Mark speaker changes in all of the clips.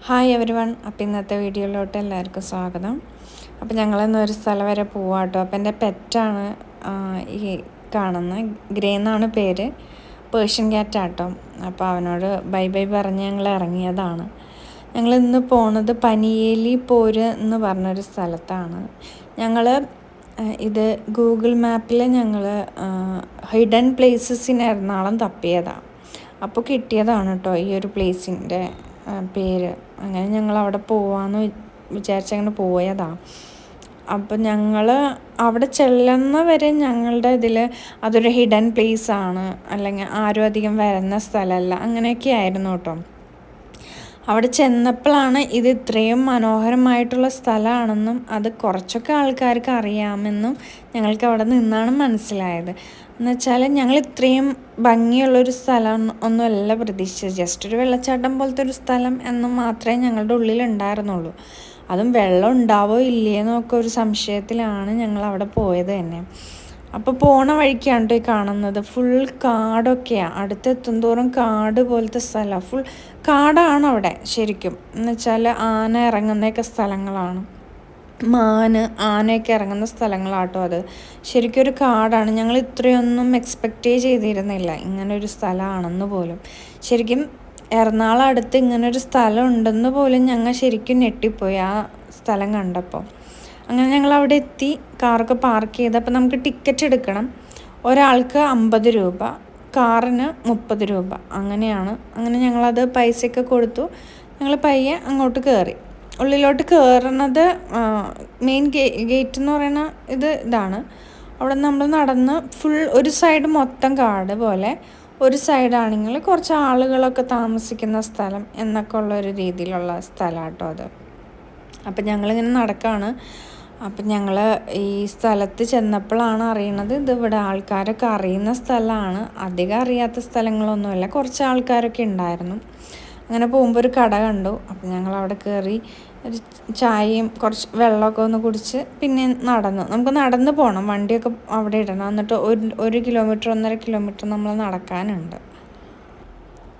Speaker 1: Hi everyone. അപ്പോൾ ഇന്നത്തെ വീഡിയോയിലോട്ട് എല്ലാവർക്കും സ്വാഗതം. അപ്പോൾ ഞങ്ങളിന്ന് ഒരു സ്ഥലം വരെ പോവാട്ടോ. അപ്പോൾ എൻ്റെ പെറ്റാണ് ഈ കാണുന്ന ഗ്രേ എന്നാണ് പേര്, പേർഷ്യൻ ക്യാറ്റാട്ടോ. അപ്പോൾ അവനോട് ബൈ ബൈ പറഞ്ഞ് ഞങ്ങൾ ഇറങ്ങിയതാണ്. ഞങ്ങളിന്ന് പോണത് പനിയേലി പോര് എന്ന് പറഞ്ഞൊരു സ്ഥലത്താണ്. ഞങ്ങൾ ഇത് ഗൂഗിൾ മാപ്പിൽ ഞങ്ങൾ ഹിഡൻ പ്ലേസസ് ഇൻ എറണാകുളം തപ്പിയതാണ്. അപ്പോൾ കിട്ടിയതാണ് കേട്ടോ ഈ ഒരു പ്ലേസിൻ്റെ പേര്. അങ്ങനെ ഞങ്ങൾ അവിടെ പോവാമെന്ന് വിചാരിച്ചങ്ങനെ പോയതാണ്. അപ്പം ഞങ്ങൾ അവിടെ ചെല്ലുന്ന വരെ ഞങ്ങളുടെ ഇതിൽ അതൊരു ഹിഡൻ പ്ലേസ് ആണ്, അല്ലെങ്കിൽ ആരും അധികം വരുന്ന സ്ഥലമല്ല, അങ്ങനെയൊക്കെ ആയിരുന്നു കേട്ടോ. അവിടെ ചെന്നപ്പോഴാണ് ഇത് ഇത്രയും മനോഹരമായിട്ടുള്ള സ്ഥലമാണെന്നും അത് കുറച്ചൊക്കെ ആൾക്കാർക്ക് അറിയാമെന്നും ഞങ്ങൾക്ക് അവിടെ നിന്നാണ് മനസ്സിലായത്. എന്നുവെച്ചാൽ ഞങ്ങൾ ഇത്രയും ഭംഗിയുള്ളൊരു സ്ഥലം ഒന്നുമല്ല പ്രതീക്ഷിച്ചത്. ജസ്റ്റ് ഒരു വെള്ളച്ചാട്ടം പോലത്തെ ഒരു സ്ഥലം എന്ന് മാത്രമേ ഞങ്ങളുടെ ഉള്ളിൽ ഉണ്ടായിരുന്നുള്ളൂ. അതും വെള്ളം ഉണ്ടാവോ ഇല്ലയെന്നൊക്കെ ഒരു സംശയത്തിലാണ് ഞങ്ങൾ അവിടെ പോയത് തന്നെ. അപ്പോൾ പോണ വഴിക്കാണ് കേട്ടോ ഈ കാണുന്നത്. ഫുൾ കാടൊക്കെയാണ്, അടുത്തെത്തും തോറും കാട് പോലത്തെ സ്ഥലമാണ്. ഫുൾ കാടാണ് അവിടെ ശരിക്കും. എന്നുവെച്ചാൽ ആന ഇറങ്ങുന്നതൊക്കെ സ്ഥലങ്ങളാണ്, ആനയൊക്കെ ഇറങ്ങുന്ന സ്ഥലങ്ങളാട്ടോ അത്. ശരിക്കും ഒരു കാടാണ്. ഞങ്ങൾ ഇത്രയൊന്നും എക്സ്പെക്റ്റ് ചെയ്തിരുന്നില്ല ഇങ്ങനൊരു സ്ഥലമാണെന്ന് പോലും. ശരിക്കും എറണാകുളം അടുത്ത് ഇങ്ങനൊരു സ്ഥലം ഉണ്ടെന്ന് പോലും ഞങ്ങൾ ശരിക്കും ഞെട്ടിപ്പോയി ആ സ്ഥലം കണ്ടപ്പോൾ. അങ്ങനെ ഞങ്ങൾ അവിടെ എത്തി, കാറൊക്കെ പാർക്ക് ചെയ്ത്. അപ്പോൾ നമുക്ക് ടിക്കറ്റ് എടുക്കണം. ഒരാൾക്ക് 50 രൂപ, കാറിന് 30 രൂപ, അങ്ങനെയാണ്. അങ്ങനെ ഞങ്ങളത് പൈസയൊക്കെ കൊടുത്തു. ഞങ്ങൾ പയ്യെ അങ്ങോട്ട് കയറി. ഉള്ളിലോട്ട് കയറുന്നത് മെയിൻ ഗേറ്റ് എന്ന് പറയുന്ന ഇതാണ്. അവിടെ നമ്മൾ നടന്ന് ഫുൾ ഒരു സൈഡ് മൊത്തം കാട് പോലെ, ഒരു സൈഡാണെങ്കിൽ കുറച്ച് ആളുകളൊക്കെ താമസിക്കുന്ന സ്ഥലം എന്നൊക്കെ ഉള്ളൊരു രീതിയിലുള്ള സ്ഥലം കേട്ടോ അത്. അപ്പം ഞങ്ങളിങ്ങനെ നടക്കുകയാണ്. അപ്പം ഞങ്ങൾ ഈ സ്ഥലത്ത് ചെന്നപ്പോഴാണ് അറിയണത് ഇതിവിടെ ആൾക്കാരൊക്കെ അറിയുന്ന സ്ഥലമാണ്. അധികം അറിയാത്ത സ്ഥലങ്ങളൊന്നുമല്ല, കുറച്ച് ആൾക്കാരൊക്കെ ഉണ്ടായിരുന്നു. അങ്ങനെ പോകുമ്പോൾ ഒരു കട കണ്ടു. അപ്പം ഞങ്ങൾ അവിടെ കയറി ഒരു ചായയും കുറച്ച് വെള്ളമൊക്കെ ഒന്ന് കുടിച്ച് പിന്നെ നമുക്ക് നടന്ന് പോകണം, വണ്ടിയൊക്കെ അവിടെ ഇടണം. എന്നിട്ട് 1 കിലോമീറ്റർ 1.5 കിലോമീറ്റർ നമ്മൾ നടക്കാനുണ്ട്.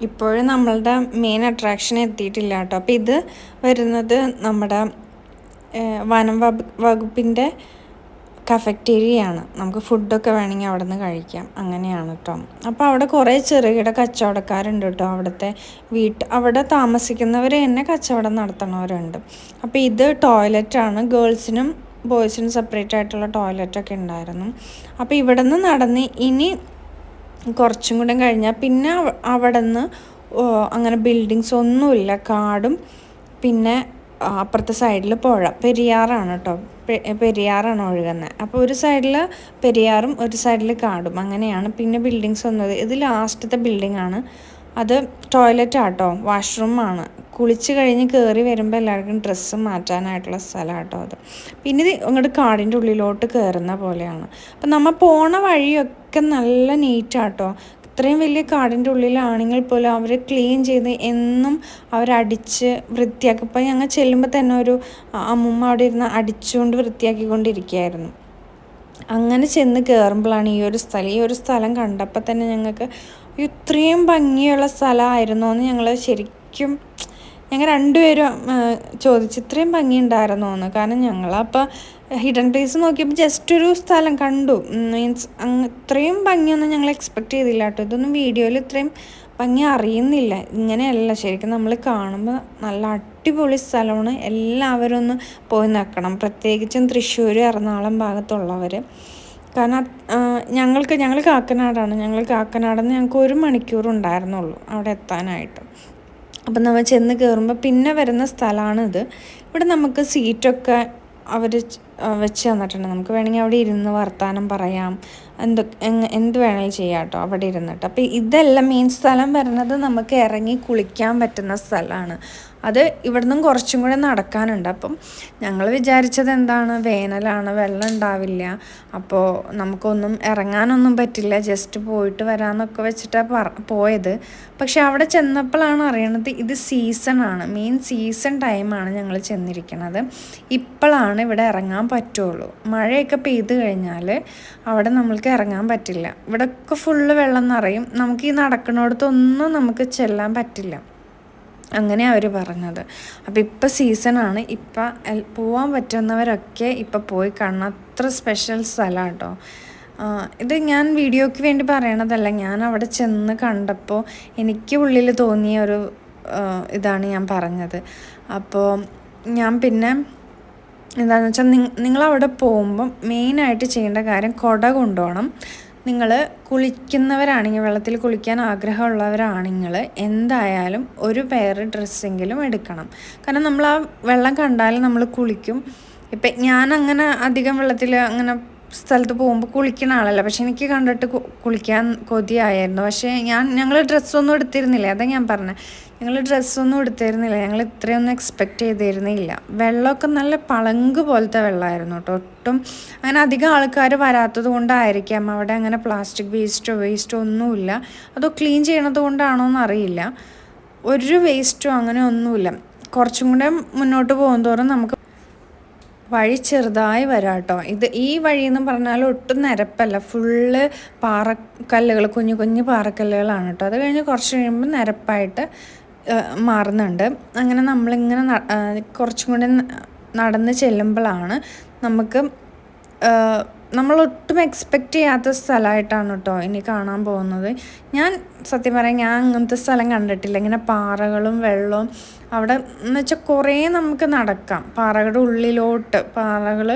Speaker 1: ഇപ്പോഴും നമ്മളുടെ മെയിൻ അട്രാക്ഷൻ എത്തിയിട്ടില്ല കേട്ടോ. അപ്പോൾ ഇത് വരുന്നത് നമ്മുടെ വനം വകുപ്പിൻ്റെ കഫറ്റേരിയയാണ്. നമുക്ക് ഫുഡൊക്കെ വേണമെങ്കിൽ അവിടെ നിന്ന് കഴിക്കാം, അങ്ങനെയാണ് കേട്ടോ. അപ്പോൾ അവിടെ കുറേ ചെറുകിട കച്ചവടക്കാരുണ്ട് കേട്ടോ. അവിടെ താമസിക്കുന്നവർ തന്നെ കച്ചവടം നടത്തുന്നവരുണ്ട്. അപ്പോൾ ഇത് ടോയ്ലറ്റാണ്. ഗേൾസിനും ബോയ്സിനും സെപ്പറേറ്റ് ആയിട്ടുള്ള ടോയ്ലറ്റൊക്കെ ഉണ്ടായിരുന്നു. അപ്പോൾ ഇവിടെ നിന്ന് നടന്ന് ഇനി കുറച്ചും കൂടെ കഴിഞ്ഞാൽ പിന്നെ അവിടെ നിന്ന് അങ്ങനെ ബിൽഡിങ്സ് ഒന്നുമില്ല, കാടും പിന്നെ അപ്പുറത്തെ സൈഡിൽ പുഴ, പെരിയാറാണ് കേട്ടോ. പെരിയാറാണ് ഒഴുകുന്നത്. അപ്പോൾ ഒരു സൈഡിൽ പെരിയാറും ഒരു സൈഡിൽ കാടും, അങ്ങനെയാണ്. പിന്നെ ബിൽഡിങ്സ് ഒന്നും, ഇത് ലാസ്റ്റത്തെ ബിൽഡിങ്ങാണ്. അത് ടോയ്ലറ്റാട്ടോ, വാഷ്റൂമാണ്. കുളിച്ച് കഴിഞ്ഞ് കയറി വരുമ്പോൾ എല്ലാവർക്കും ഡ്രസ്സ് മാറ്റാനായിട്ടുള്ള സ്ഥലം കേട്ടോ അത്. പിന്നെ ഇത് അങ്ങോട്ട് കാടിൻ്റെ ഉള്ളിലോട്ട് കയറുന്ന പോലെയാണ്. അപ്പം നമ്മൾ പോണ വഴിയൊക്കെ നല്ല നീറ്റാട്ടോ. ഇത്രയും വലിയ കാടിൻ്റെ ഉള്ളിലാണെങ്കിൽ പോലും അവർ ക്ലീൻ ചെയ്ത് എന്നും അവരടിച്ച് വൃത്തിയാക്കി. ഇപ്പം ഞങ്ങൾ ചെല്ലുമ്പോൾ തന്നെ ഒരു അമ്മൂമ്മ അവിടെ ഇരുന്ന് അടിച്ചുകൊണ്ട് വൃത്തിയാക്കിക്കൊണ്ടിരിക്കുകയായിരുന്നു. അങ്ങനെ ചെന്ന് കയറുമ്പോഴാണ് ഈ ഒരു സ്ഥലം കണ്ടപ്പോൾ തന്നെ ഞങ്ങൾക്ക് ഇത്രയും ഭംഗിയുള്ള സ്ഥലമായിരുന്നോ എന്ന് ഞങ്ങൾ രണ്ടുപേരും ചോദിച്ചു, ഇത്രയും ഭംഗി ഉണ്ടായിരുന്നോ എന്ന്. കാരണം ഞങ്ങളപ്പോൾ ഹിഡൻ പ്ലേസ് നോക്കിയപ്പോൾ ജസ്റ്റ് ഒരു സ്ഥലം കണ്ടു. മീൻസ് ഇത്രയും ഭംഗിയൊന്നും ഞങ്ങൾ എക്സ്പെക്റ്റ് ചെയ്തില്ല കേട്ടോ. ഇതൊന്നും വീഡിയോയിൽ ഇത്രയും ഭംഗി അറിയുന്നില്ല. ഇങ്ങനെയല്ല ശരിക്കും നമ്മൾ കാണുമ്പോൾ നല്ല അടിപൊളി സ്ഥലമാണ്. എല്ലാവരും ഒന്ന് പോയി നിൽക്കണം, പ്രത്യേകിച്ചും തൃശ്ശൂർ എറണാകുളം ഭാഗത്തുള്ളവർ. കാരണം ഞങ്ങൾ കാക്കനാടാണ്. കാക്കനാടെന്ന് ഞങ്ങൾക്ക് 1 മണിക്കൂർ ഉണ്ടായിരുന്നുള്ളൂ അവിടെ എത്താനായിട്ട്. അപ്പം നമ്മൾ ചെന്ന് കയറുമ്പോൾ പിന്നെ വരുന്ന സ്ഥലമാണിത്. ഇവിടെ നമുക്ക് സീറ്റൊക്കെ അവർ വെച്ച് തന്നിട്ടുണ്ട്. നമുക്ക് വേണമെങ്കിൽ അവിടെ ഇരുന്ന് വർത്താനം പറയാം, എന്ത് വേണമെങ്കിലും ചെയ്യാം കേട്ടോ അവിടെ ഇരുന്നിട്ട്. അപ്പോൾ ഇതെല്ലാം മെയിൻ സ്ഥലം വരുന്നത് നമുക്ക് ഇറങ്ങി കുളിക്കാൻ പറ്റുന്ന സ്ഥലമാണ്. അത് ഇവിടെ നിന്നും കുറച്ചും കൂടെ നടക്കാനുണ്ട്. അപ്പം ഞങ്ങൾ വിചാരിച്ചത് എന്താണ്, വേനലാണ്, വെള്ളം ഉണ്ടാവില്ല, അപ്പോൾ നമുക്കൊന്നും ഇറങ്ങാനൊന്നും പറ്റില്ല, ജസ്റ്റ് പോയിട്ട് വരാമെന്നൊക്കെ വെച്ചിട്ടാണ് പോയത്. പക്ഷെ അവിടെ ചെന്നപ്പോഴാണ് അറിയണത് ഇത് സീസണാണ്, മെയിൻ സീസൺ ടൈമാണ് ഞങ്ങൾ ചെന്നിരിക്കുന്നത്. ഇപ്പോഴാണ് ഇവിടെ ഇറങ്ങാൻ പറ്റുള്ളൂ. മഴയൊക്കെ പെയ്ത് കഴിഞ്ഞാൽ അവിടെ നമ്മൾക്ക് ഇറങ്ങാൻ പറ്റില്ല. ഇവിടെയൊക്കെ ഫുള്ള് വെള്ളം നിറയും. നമുക്ക് ഈ നടക്കുന്നിടത്തൊന്നും നമുക്ക് ചെല്ലാൻ പറ്റില്ല. അങ്ങനെ അവർ പറഞ്ഞത്. അപ്പോൾ ഇപ്പോൾ സീസണാണ്, ഇപ്പം പോകാൻ പറ്റുന്നവരൊക്കെ ഇപ്പം പോയി കാണണം. അത്ര സ്പെഷ്യൽ സ്ഥലമാണ് കേട്ടോ. ഇത് ഞാൻ വീഡിയോയ്ക്ക് വേണ്ടി പറയണതല്ല, ഞാൻ അവിടെ ചെന്ന് കണ്ടപ്പോൾ എനിക്ക് ഉള്ളിൽ തോന്നിയ ഒരു ഇതാണ് ഞാൻ പറഞ്ഞത്. അപ്പോൾ ഞാൻ പിന്നെ എന്താണെന്ന് വെച്ചാൽ നിങ്ങളവിടെ പോകുമ്പം മെയിനായിട്ട് ചെയ്യേണ്ട കാര്യം കുട കൊണ്ടുപോകണം. നിങ്ങൾ കുളിക്കുന്നവരാണെങ്കിൽ, വെള്ളത്തിൽ കുളിക്കാൻ ആഗ്രഹമുള്ളവരാണെങ്കിൽ എന്തായാലും ഒരു പെയർ ഡ്രസ്സെങ്കിലും എടുക്കണം. കാരണം നമ്മൾ ആ വെള്ളം കണ്ടാൽ നമ്മൾ കുളിക്കും. ഇപ്പം ഞാൻ അങ്ങനെ അധികം വെള്ളത്തിൽ അങ്ങനെ സ്ഥലത്ത് പോകുമ്പോൾ കുളിക്കുന്ന ആളല്ല, പക്ഷെ എനിക്ക് കണ്ടിട്ട് കുളിക്കാൻ കൊതിയായിരുന്നു. പക്ഷേ ഞങ്ങൾ ഡ്രസ്സൊന്നും എടുത്തിരുന്നില്ല, അതാ ഞാൻ പറഞ്ഞത്. ഞങ്ങൾ ഡ്രസ്സൊന്നും എടുത്തിരുന്നില്ല, ഞങ്ങൾ ഇത്രയൊന്നും എക്സ്പെക്റ്റ് ചെയ്തിരുന്നില്ല. വെള്ളമൊക്കെ നല്ല പളങ്ക് പോലത്തെ വെള്ളമായിരുന്നു കേട്ടോ. ഒട്ടും അങ്ങനെ അധികം ആൾക്കാർ വരാത്തത് കൊണ്ടായിരിക്കാം അവിടെ അങ്ങനെ പ്ലാസ്റ്റിക് വേസ്റ്റോ ഒന്നുമില്ല. അതോ ക്ലീൻ ചെയ്യണത് കൊണ്ടാണോ എന്നറിയില്ല. ഒരു വേസ്റ്റോ അങ്ങനെ ഒന്നുമില്ല. കുറച്ചും കൂടെ മുന്നോട്ട് പോകുന്തോറും നമുക്ക് വഴി ചെറുതായി വരാം കേട്ടോ. ഈ വഴിയെന്ന് പറഞ്ഞാൽ ഒട്ടും നിരപ്പല്ല, ഫുള്ള് പാറക്കല്ലുകൾ, കുഞ്ഞു കുഞ്ഞു പാറക്കല്ലുകളാണ് കേട്ടോ. അത് കഴിഞ്ഞ് കുറച്ച് കഴിയുമ്പോൾ നിരപ്പായിട്ട് മാറുന്നുണ്ട്. അങ്ങനെ നമ്മളിങ്ങനെ കുറച്ചും കൂടി നടന്ന് ചെല്ലുമ്പോഴാണ് നമുക്ക് നമ്മളൊട്ടും എക്സ്പെക്റ്റ് ചെയ്യാത്ത സ്ഥലമായിട്ടാണ് കേട്ടോ ഇനി കാണാൻ പോകുന്നത്. ഞാൻ സത്യം പറയാം, ഞാൻ അങ്ങനത്തെ സ്ഥലം കണ്ടിട്ടില്ല. ഇങ്ങനെ പാറകളും വെള്ളവും അവിടെ എന്ന് വെച്ചാൽ കുറേ നമുക്ക് നടക്കാം. പാറകളുടെ ഉള്ളിലോട്ട് പാറകൾ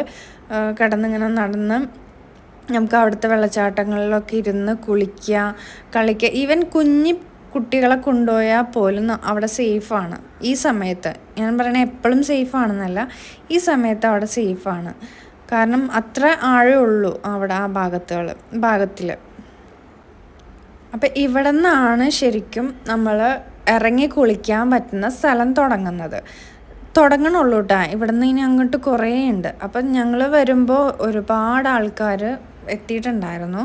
Speaker 1: കിടന്നിങ്ങനെ നടന്ന് നമുക്ക് അവിടുത്തെ വെള്ളച്ചാട്ടങ്ങളിലൊക്കെ ഇരുന്ന് കളിക്കുക. ഈവൻ കുഞ്ഞി കുട്ടികളെ കൊണ്ടുപോയാൽ പോലും അവിടെ സേഫാണ് ഈ സമയത്ത്. ഞാൻ പറയണത് എപ്പോഴും സേഫാണെന്നല്ല, ഈ സമയത്ത് അവിടെ സേഫാണ്. കാരണം അത്ര ആഴമേ ഉള്ളൂ അവിടെ ആ ഭാഗത്തിൽ. അപ്പം ഇവിടെ നിന്നാണ് ശരിക്കും നമ്മൾ ഇറങ്ങി കുളിക്കാൻ പറ്റുന്ന സ്ഥലം തുടങ്ങണുള്ളൂ കേട്ടോ. ഇവിടെ നിന്ന് ഇനി അങ്ങോട്ട് കുറേ ഉണ്ട്. അപ്പം ഞങ്ങൾ വരുമ്പോൾ ഒരുപാട് ആൾക്കാർ എത്തിയിട്ടുണ്ടായിരുന്നു.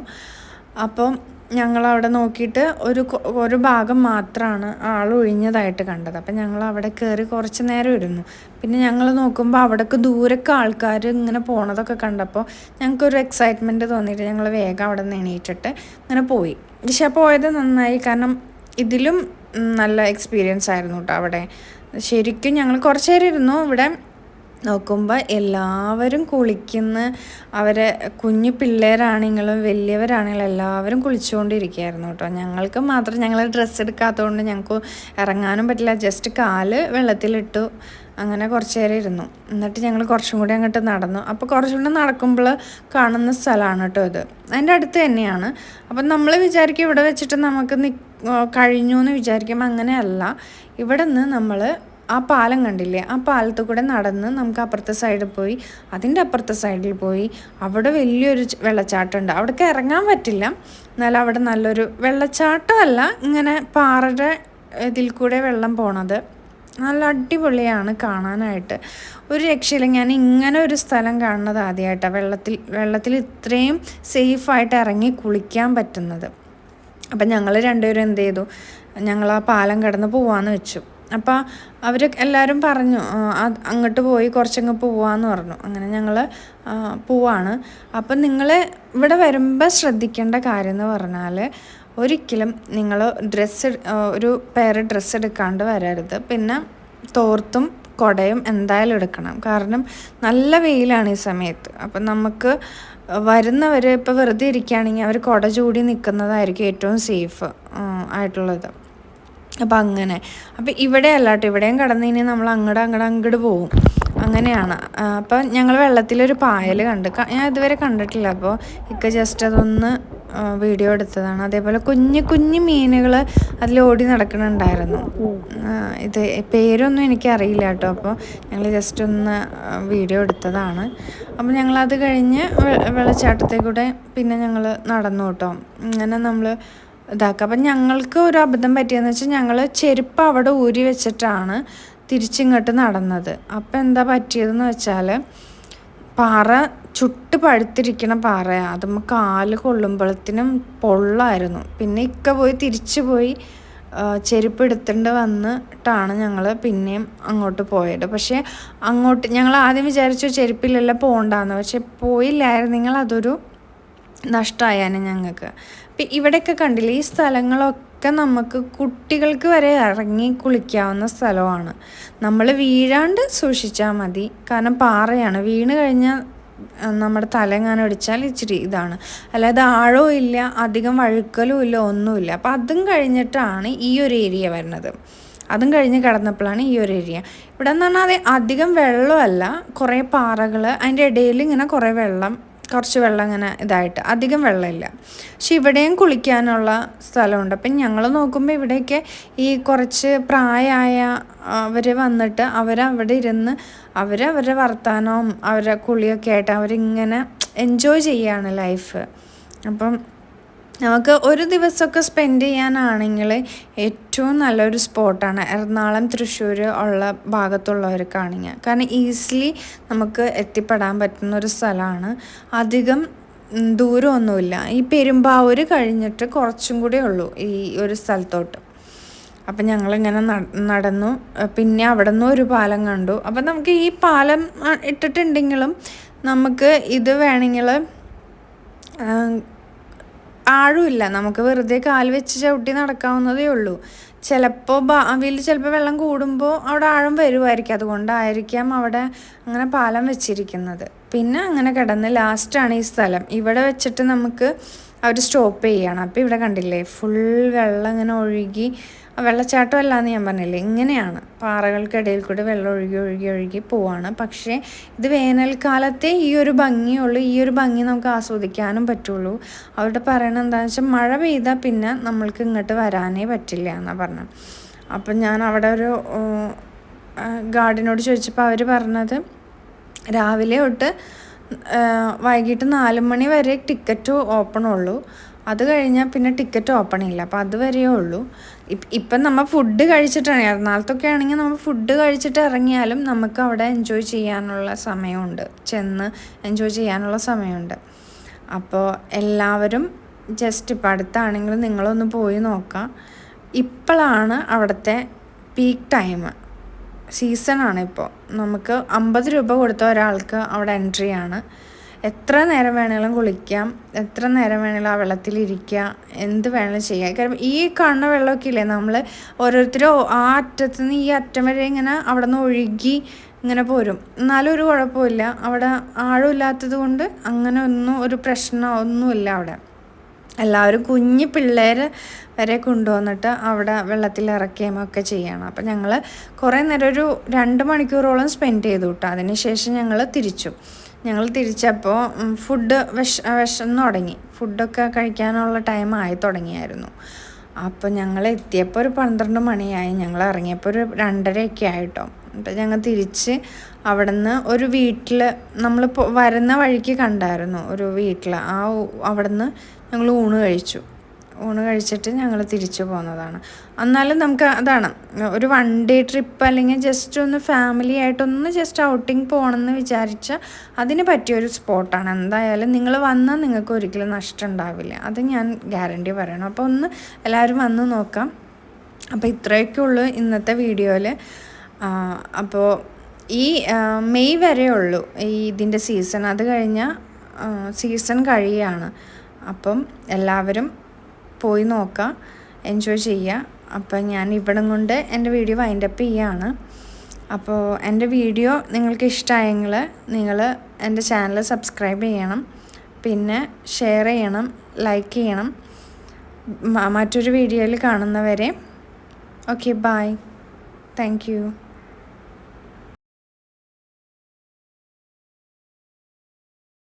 Speaker 1: അപ്പം ഞങ്ങളവിടെ നോക്കിയിട്ട് ഒരു ഭാഗം മാത്രമാണ് ആൾ ഒഴിഞ്ഞതായിട്ട് കണ്ടത്. അപ്പം ഞങ്ങൾ അവിടെ കയറി കുറച്ച് നേരം ഇരുന്നു. പിന്നെ ഞങ്ങൾ നോക്കുമ്പോൾ അവിടേക്ക് ദൂരൊക്കെ ആൾക്കാർ ഇങ്ങനെ പോണതൊക്കെ കണ്ടപ്പോൾ ഞങ്ങൾക്കൊരു എക്സൈറ്റ്മെൻറ്റ് തോന്നിയിട്ട് ഞങ്ങൾ വേഗം അവിടെ നിന്ന് എണീറ്റിട്ട് ഇങ്ങനെ പോയി. പക്ഷേ പോയത് നന്നായി, കാരണം ഇതിലും നല്ല എക്സ്പീരിയൻസ് ആയിരുന്നു കേട്ടോ അവിടെ. ശരിക്കും ഞങ്ങൾ കുറച്ച് നേരം ഇരുന്നു. ഇവിടെ നോക്കുമ്പോൾ എല്ലാവരും കുളിക്കുന്ന, അവരെ കുഞ്ഞു പിള്ളേരാണെങ്കിലും വലിയവരാണെങ്കിലും എല്ലാവരും കുളിച്ചുകൊണ്ടിരിക്കുകയായിരുന്നു കേട്ടോ. ഞങ്ങൾക്ക് മാത്രം, ഞങ്ങൾ ഡ്രസ്സ് എടുക്കാത്തതുകൊണ്ട് ഞങ്ങൾക്ക് ഇറങ്ങാനും പറ്റില്ല. ജസ്റ്റ് കാല് വെള്ളത്തിലിട്ടു, അങ്ങനെ കുറച്ച് നേരം ഇരുന്നു. എന്നിട്ട് ഞങ്ങൾ കുറച്ചും കൂടി അങ്ങോട്ട് നടന്നു. അപ്പോൾ കുറച്ചും കൂടി നടക്കുമ്പോൾ കാണുന്ന സ്ഥലമാണ് കേട്ടോ ഇത്. അതിൻ്റെ അടുത്ത് തന്നെയാണ്. അപ്പം നമ്മൾ വിചാരിക്കും ഇവിടെ വെച്ചിട്ട് നമുക്ക് കഴിഞ്ഞു എന്ന് വിചാരിക്കുമ്പോൾ അങ്ങനെയല്ല. ഇവിടെ നിന്ന് നമ്മൾ ആ പാലം കണ്ടില്ലേ, ആ പാലത്തിൽ കൂടെ നടന്ന് നമുക്ക് അപ്പുറത്തെ സൈഡിൽ പോയി, അതിൻ്റെ അപ്പുറത്തെ സൈഡിൽ പോയി അവിടെ വലിയൊരു വെള്ളച്ചാട്ടം ഉണ്ട്. അവിടേക്ക് ഇറങ്ങാൻ പറ്റില്ല, എന്നാലും അവിടെ നല്ലൊരു വെള്ളച്ചാട്ടമല്ല, ഇങ്ങനെ പാറയുടെ ഇതിൽ കൂടെ വെള്ളം പോണത് നല്ല അടിപൊളിയാണ് കാണാനായിട്ട്. ഒരു രക്ഷയില്ല. ഞാൻ ഇങ്ങനെ ഒരു സ്ഥലം കാണുന്നത് ആദ്യമായിട്ടാണ്, വെള്ളത്തിൽ ഇത്രയും സേഫായിട്ട് ഇറങ്ങി കുളിക്കാൻ പറ്റുന്നത്. അപ്പം ഞങ്ങൾ രണ്ടുപേരും എന്ത് ചെയ്തു, ഞങ്ങൾ ആ പാലം കടന്ന് പോവാന്ന് വെച്ചു. അപ്പോൾ അവർ എല്ലാവരും പറഞ്ഞു അങ്ങോട്ട് പോയി കുറച്ചങ്ങ് പോവാന്ന് പറഞ്ഞു. അങ്ങനെ ഞങ്ങൾ പോവാണ്. അപ്പം നിങ്ങൾ ഇവിടെ വരുമ്പോൾ ശ്രദ്ധിക്കേണ്ട കാര്യം എന്ന് പറഞ്ഞാൽ, ഒരിക്കലും നിങ്ങൾ ഒരു പെയർ ഡ്രസ്സ് എടുക്കാണ്ട് വരരുത്. പിന്നെ തോർത്തും കുടയും എന്തായാലും എടുക്കണം, കാരണം നല്ല വെയിലാണ് ഈ സമയത്ത്. അപ്പം നമുക്ക് വരുന്നവർ ഇപ്പോൾ വെറുതെ ഇരിക്കുകയാണെങ്കിൽ അവർ കുട ചൂടി നിൽക്കുന്നതായിരിക്കും ഏറ്റവും സേഫ് ആയിട്ടുള്ളത്. അപ്പം അങ്ങനെ, അപ്പം ഇവിടെ അല്ല കേട്ടോ, ഇവിടെയും കടന്നു കഴിഞ്ഞാൽ നമ്മൾ അങ്ങോട്ട് പോകും. അങ്ങനെയാണ്. അപ്പം ഞങ്ങൾ വെള്ളത്തിലൊരു പായൽ കണ്ട്, ഞാൻ ഇതുവരെ കണ്ടിട്ടില്ല. അപ്പോൾ ഇക്ക ജസ്റ്റ് അതൊന്ന് വീഡിയോ എടുത്തതാണ്. അതേപോലെ കുഞ്ഞു മീനുകൾ അതിൽ ഓടി നടക്കുന്നുണ്ടായിരുന്നു. ഇത് പേരൊന്നും എനിക്കറിയില്ല കേട്ടോ. അപ്പോൾ ഞങ്ങൾ ജസ്റ്റ് ഒന്ന് വീഡിയോ എടുത്തതാണ്. അപ്പോൾ ഞങ്ങളത് കഴിഞ്ഞ് വെള്ളച്ചാട്ടത്തിൽ കൂടെ പിന്നെ ഞങ്ങൾ നടന്നു കേട്ടോ. ഇങ്ങനെ നമ്മൾ ഇതാക്കുക. അപ്പം ഞങ്ങൾക്ക് ഒരു അബദ്ധം പറ്റിയെന്ന് വെച്ചാൽ, ഞങ്ങൾ ചെരുപ്പ് അവിടെ ഊരി വെച്ചിട്ടാണ് തിരിച്ചിങ്ങോട്ട് നടന്നത്. അപ്പം എന്താ പറ്റിയതെന്ന് വെച്ചാൽ, പാറ ചുട്ട് പഴുത്തിരിക്കണ പാറയാണ്. അതും കാല് കൊള്ളുമ്പോഴത്തേനും പൊള്ളായിരുന്നു. പിന്നെ തിരിച്ചു പോയി ചെരുപ്പ് എടുത്തുകൊണ്ട് വന്നിട്ടാണ് ഞങ്ങൾ പിന്നെയും അങ്ങോട്ട് പോയത്. പക്ഷേ ഞങ്ങൾ ആദ്യം വിചാരിച്ചു ചെരുപ്പിലെല്ലാം പോകണ്ടെന്ന്, പക്ഷെ പോയില്ലായിരുന്നെങ്കിൽ അതൊരു നഷ്ടമായാണ് ഞങ്ങൾക്ക്. ഇപ്പം ഇവിടെയൊക്കെ കണ്ടില്ലേ, ഈ സ്ഥലങ്ങളൊക്കെ ഒക്കെ നമുക്ക് കുട്ടികൾക്ക് വരെ ഇറങ്ങി കുളിക്കാവുന്ന സ്ഥലമാണ്. നമ്മൾ വീഴാണ്ട് സൂക്ഷിച്ചാൽ മതി. കാരണം പാറയാണ്, വീണ് കഴിഞ്ഞാൽ നമ്മുടെ തലയെങ്ങാനും അടിച്ചാൽ ഇച്ചിരി ഇതാണ്. അല്ലാതെ ആഴവും ഇല്ല, അധികം വഴുക്കലും ഇല്ല, ഒന്നുമില്ല. അപ്പം അതും കഴിഞ്ഞിട്ടാണ് ഈ ഒരു ഏരിയ വരുന്നത്. അതും കഴിഞ്ഞ് കിടന്നപ്പോഴാണ് ഈ ഒരു ഏരിയ. ഇവിടെ എന്ന് പറഞ്ഞാൽ അധികം വെള്ളമല്ല, കുറേ പാറകൾ, അതിൻ്റെ ഇടയിൽ ഇങ്ങനെ കുറച്ച് വെള്ളം ഇങ്ങനെ ഇതായിട്ട്, അധികം വെള്ളമില്ല. പക്ഷെ ഇവിടെയും കുളിക്കാനുള്ള സ്ഥലമുണ്ട്. അപ്പം ഞങ്ങൾ നോക്കുമ്പോൾ ഇവിടെയൊക്കെ ഈ കുറച്ച് പ്രായമായ അവർ വന്നിട്ട് അവരവിടെ ഇരുന്ന് അവരുടെ വർത്തമാനവും അവരുടെ കുളിയൊക്കെ ആയിട്ട് അവരിങ്ങനെ എൻജോയ് ചെയ്യുകയാണ് ലൈഫ്. അപ്പം നമുക്ക് ഒരു ദിവസമൊക്കെ സ്പെൻഡ് ചെയ്യാനാണെങ്കിൽ ഏറ്റവും നല്ലൊരു സ്പോട്ടാണ് എറണാകുളം, തൃശ്ശൂർ ഉള്ള ഭാഗത്തുള്ളവർക്കാണെങ്കിൽ. കാരണം ഈസിലി നമുക്ക് എത്തിപ്പെടാൻ പറ്റുന്നൊരു സ്ഥലമാണ്. അധികം ദൂരമൊന്നുമില്ല. ഈ പെരുമ്പാവൂർ കഴിഞ്ഞിട്ട് കുറച്ചും കൂടെ ഉള്ളൂ ഈ ഒരു സ്ഥലത്തോട്ട്. അപ്പം ഞങ്ങളിങ്ങനെ നടന്നു. പിന്നെ അവിടെ നിന്ന് ഒരു പാലം കണ്ടു. അപ്പം നമുക്ക് ഈ പാലം ഇട്ടിട്ടുണ്ടെങ്കിലും നമുക്ക് ഇത് വേണമെങ്കിൽ ആഴമില്ല, നമുക്ക് വെറുതെ കാൽ വെച്ച് ചവിട്ടി നടക്കാവുന്നതേ ഉള്ളൂ. ചിലപ്പോൾ ഭാവിയിൽ വെള്ളം കൂടുമ്പോൾ അവിടെ ആഴം വരുമായിരിക്കും, അതുകൊണ്ടായിരിക്കാം അവിടെ അങ്ങനെ പാലം വെച്ചിരിക്കുന്നത്. പിന്നെ അങ്ങനെ കിടന്ന് ലാസ്റ്റാണ് ഈ സ്ഥലം. ഇവിടെ വെച്ചിട്ട് നമുക്ക് അവർ സ്റ്റോപ്പ് ചെയ്യുകയാണ്. അപ്പോൾ ഇവിടെ കണ്ടില്ലേ, ഫുൾ വെള്ളം ഇങ്ങനെ ഒഴുകി, വെള്ളച്ചാട്ടം അല്ലാന്ന് ഞാൻ പറഞ്ഞില്ലേ, ഇങ്ങനെയാണ് പാറകൾക്കിടയിൽ കൂടി വെള്ളം ഒഴുകി പോവാണ്. പക്ഷേ ഇത് വേനൽക്കാലത്തെ ഈ ഒരു ഭംഗിയുള്ളൂ, ഈ ഒരു ഭംഗി നമുക്ക് ആസ്വദിക്കാനും പറ്റുള്ളൂ. അവിടെ പറയണത് എന്താണെന്ന് വെച്ചാൽ മഴ പെയ്താൽ പിന്നെ നമ്മൾക്ക് ഇങ്ങോട്ട് വരാനേ പറ്റില്ല എന്നാണ് പറഞ്ഞത്. അപ്പം ഞാൻ അവിടെ ഒരു ഗാർഡിനോട് ചോദിച്ചപ്പോൾ അവർ പറഞ്ഞത് രാവിലെ തൊട്ട് വൈകിട്ട് 4 മണി വരെ ടിക്കറ്റ് ഓപ്പൺ ഉള്ളൂ, അത് കഴിഞ്ഞാൽ പിന്നെ ടിക്കറ്റ് ഓപ്പൺ ഇല്ല. അപ്പോൾ അതുവരെയേ ഉള്ളൂ. ഇപ്പം നമ്മൾ ഫുഡ് കഴിച്ചിട്ടാണ്, എറണാകുളത്തൊക്കെ ആണെങ്കിൽ നമ്മൾ ഫുഡ് കഴിച്ചിട്ട് ഇറങ്ങിയാലും നമുക്ക് അവിടെ എൻജോയ് ചെയ്യാനുള്ള സമയമുണ്ട്, ചെന്ന് എൻജോയ് ചെയ്യാനുള്ള സമയമുണ്ട്. അപ്പോൾ എല്ലാവരും ജസ്റ്റ് ഇപ്പം അടുത്താണെങ്കിലും നിങ്ങളൊന്ന് പോയി നോക്കാം. ഇപ്പോഴാണ് അവിടുത്തെ പീക്ക് ടൈം, സീസണാണ് ഇപ്പോൾ. നമുക്ക് 50 രൂപ കൊടുത്ത ഒരാൾക്ക് അവിടെ എൻട്രിയാണ്. എത്ര നേരം വേണമെങ്കിലും കുളിക്കാം, എത്ര നേരം വേണമെങ്കിലും ആ വെള്ളത്തിലിരിക്കുക, എന്ത് വേണമെങ്കിലും ചെയ്യാം. കാരണം ഈ കാണുന്ന വെള്ളമൊക്കെ ഇല്ലേ, നമ്മൾ ഓരോരുത്തരും ആ അറ്റത്ത് നിന്ന് ഈ അറ്റം വരെ ഇങ്ങനെ അവിടെ നിന്ന് ഒഴുകി ഇങ്ങനെ പോരും. എന്നാലും ഒരു കുഴപ്പമില്ല, അവിടെ ആഴമില്ലാത്തത് കൊണ്ട് അങ്ങനെ ഒരു പ്രശ്നം ഒന്നുമില്ല അവിടെ. എല്ലാവരും കുഞ്ഞു പിള്ളേർ വരെ കൊണ്ടുവന്നിട്ട് അവിടെ വെള്ളത്തിൽ ഇറക്കുകയും ഒക്കെ ചെയ്യണം. അപ്പം ഞങ്ങൾ കുറേ നേരം ഒരു 2 മണിക്കൂറോളം സ്പെൻഡ് ചെയ്തു കേട്ടോ. അതിനുശേഷം ഞങ്ങൾ തിരിച്ചപ്പോൾ ഫുഡ് വിശന്ന് തുടങ്ങി, ഫുഡൊക്കെ കഴിക്കാനുള്ള ടൈം ആയി തുടങ്ങിയായിരുന്നു. അപ്പോൾ ഞങ്ങൾ എത്തിയപ്പോൾ ഒരു 12 മണിയായി, ഞങ്ങൾ ഇറങ്ങിയപ്പോൾ ഒരു 2:30 ആയിട്ടോ. അപ്പം ഞങ്ങൾ തിരിച്ച് അവിടെ നിന്ന് ഒരു വീട്ടിൽ നമ്മൾ വരുന്ന വഴിക്ക് കണ്ടായിരുന്നു ഒരു വീട്ടിൽ, അവിടെ നിന്ന് ഞങ്ങൾ ഊണ് കഴിച്ചിട്ട് ഞങ്ങൾ തിരിച്ചു പോകുന്നതാണ്. എന്നാലും നമുക്ക് അതാണ് ഒരു 1 ഡേ ട്രിപ്പ്, അല്ലെങ്കിൽ ജസ്റ്റ് ഒന്ന് ഫാമിലി ആയിട്ടൊന്ന് ജസ്റ്റ് ഔട്ടിങ് പോകണമെന്ന് വിചാരിച്ചാൽ അതിന് പറ്റിയൊരു സ്പോട്ടാണ്. എന്തായാലും നിങ്ങൾ വന്നാൽ നിങ്ങൾക്ക് ഒരിക്കലും നഷ്ടം ഉണ്ടാവില്ല, അത് ഞാൻ ഗ്യാരണ്ടി പറയണം. അപ്പോൾ ഒന്ന് എല്ലാവരും വന്ന് നോക്കാം. അപ്പോൾ ഇത്രയൊക്കെ ഉള്ളൂ ഇന്നത്തെ വീഡിയോയിൽ. അപ്പോൾ ഈ മെയ് വരെ ഉള്ളൂ ഇതിൻ്റെ സീസൺ, അത് കഴിഞ്ഞാൽ സീസൺ കഴിയുകയാണ്. അപ്പം എല്ലാവരും പോയി നോക്കാം, എൻജോയ് ചെയ്യുക. അപ്പം ഞാൻ ഇവിടം കൊണ്ട് എൻ്റെ വീഡിയോ വൈൻഡപ്പ് ചെയ്യുകയാണ്. അപ്പോൾ എൻ്റെ വീഡിയോ നിങ്ങൾക്ക് ഇഷ്ടമായെങ്കിൽ നിങ്ങൾ എൻ്റെ ചാനൽ സബ്സ്ക്രൈബ് ചെയ്യണം, പിന്നെ ഷെയർ ചെയ്യണം, ലൈക്ക് ചെയ്യണം. മറ്റൊരു വീഡിയോയിൽ കാണുന്നവരെ ഓക്കെ, ബൈ, താങ്ക് യു.